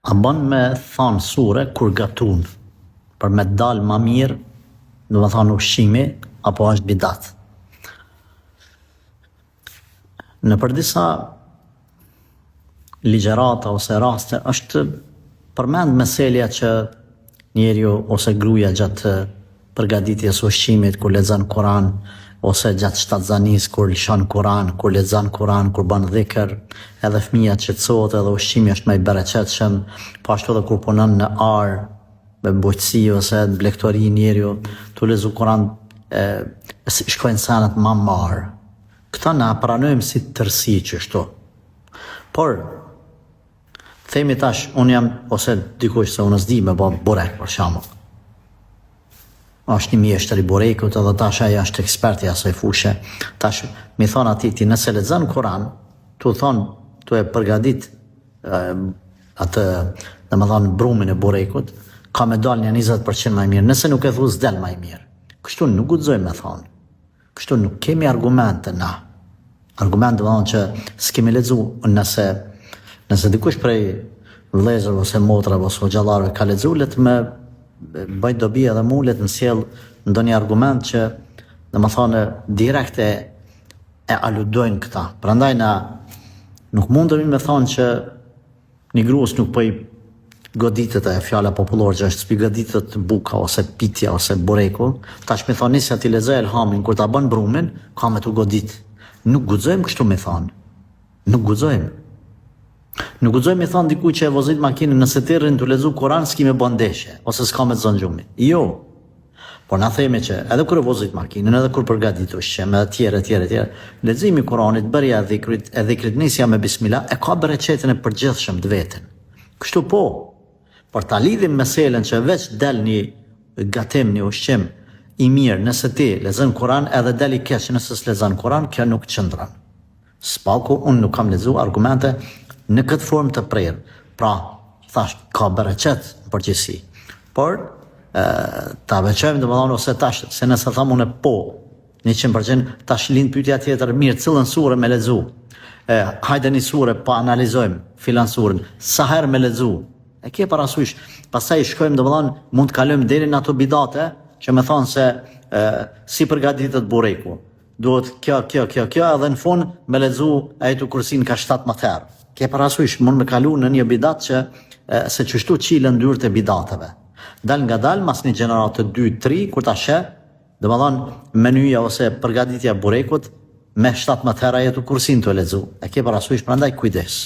A bën me thonë sure kur gatun, për me dalë ma mirë, do me thonë ushqimi, apo është bidat. Në për disa ligjerata ose raste, është përmend meselja që njeriu ose gruaja gjatë përgatitjes ushqimit, kur lexon Kur'an, ose gjatë shtatzanis kur lëshon Kur'an, kur lexon Kur'an, kur bën dhikr, edhe fëmia qetësohet edhe ushqimi është më i bereqetshëm, po ashtu edhe kur punon në ar, me bujqësi ose në blegtori njeriu, tu lexu Kur'an shkojnë sanat më marë. Këta na pranojmë si tërsi qështu. Por, themi tash, unë jam, ose dikush se unë s'di me bo burek, për shembull. Është një mjeshtër i burekut edhe tash aja është eksperti asaj fushë. Tash mi thonë ati ti nëse lexon Kur'an, tu thonë, tu e përgadit atë, dhe më thonë brumin e burekut, ka me dal një 20% më i mirë, nëse nuk e thu s'del më i mirë. Kështu nuk guxojmë me thonë. Kështu nuk kemi argumente na. Argumente dhe thonë që s'kemi lexu, nëse dikush prej vëllezër ose motra ose xhallarëve ka lexu, le të me bëj dobi edhe mu, le të më sjell ndonjë argument që dhe më thonë direkt e aludojnë këta. Prandaj na nuk mundemi me thonë që një gruas nuk po i goditet e fjala popullore që është spi goditet buka ose pitja ose bureku, tash me thonë nisja ti lexoj elhamin kur ta bën brumin, ka me tu godit. Nuk guxojmë kështu me thonë. Nuk guxojmë. Nuk guxojmë me thonë diku që e vozit makinën nëse ti rrin të lexu Kur'an s'ki me bën ndeshje ose s'ka me zon gjumi. Jo. Por na themi që edhe kur e vozit makinën, edhe kur përgatit ushqim, edhe tjere, leximi i Kur'anit, bërja e dhikrit, nisja me bismillah, e ka bereqetin e përgjithshëm të vetën. Kështu po, por ta lidhim meselen që veç del një gatim, një ushqim i mirë nëse ti lexon Kur'an, edhe del i keq nëse s'lexon Kur'an, kjo nuk qëndron. Spaku, unë nuk kam lexu argumente në këtë formë të prerë. Pra, thash, ka bereqet në përgjithësi. Por, ta veçojmë dhe më thonë, ose tash, se nëse thamë unë po, 100%, tash lind pyetja tjetër, mirë, cilën sure me lexu? Hajde një sure, pa analizojmë, filan surën, sa herë me lexu? E ke parasysh, pastaj shkojmë dhe më thonë, mund të kalojmë deri në ato bidate, që me thonë se si përgatitet bureku. Duhet kjo, edhe në fund me lexu ajetul kursin ka 17 herë. Ke parasysh, mund me kalu në një bidat që se qështu qilën dyrët e bidateve. Dal nga dal, mas një gjeneratë 2-3, kur ta she, dhe më thonë menuja ose përgatitja burekut, me 17 herë ajetul kursin të lexu. E ke parasysh, prandaj kujdes.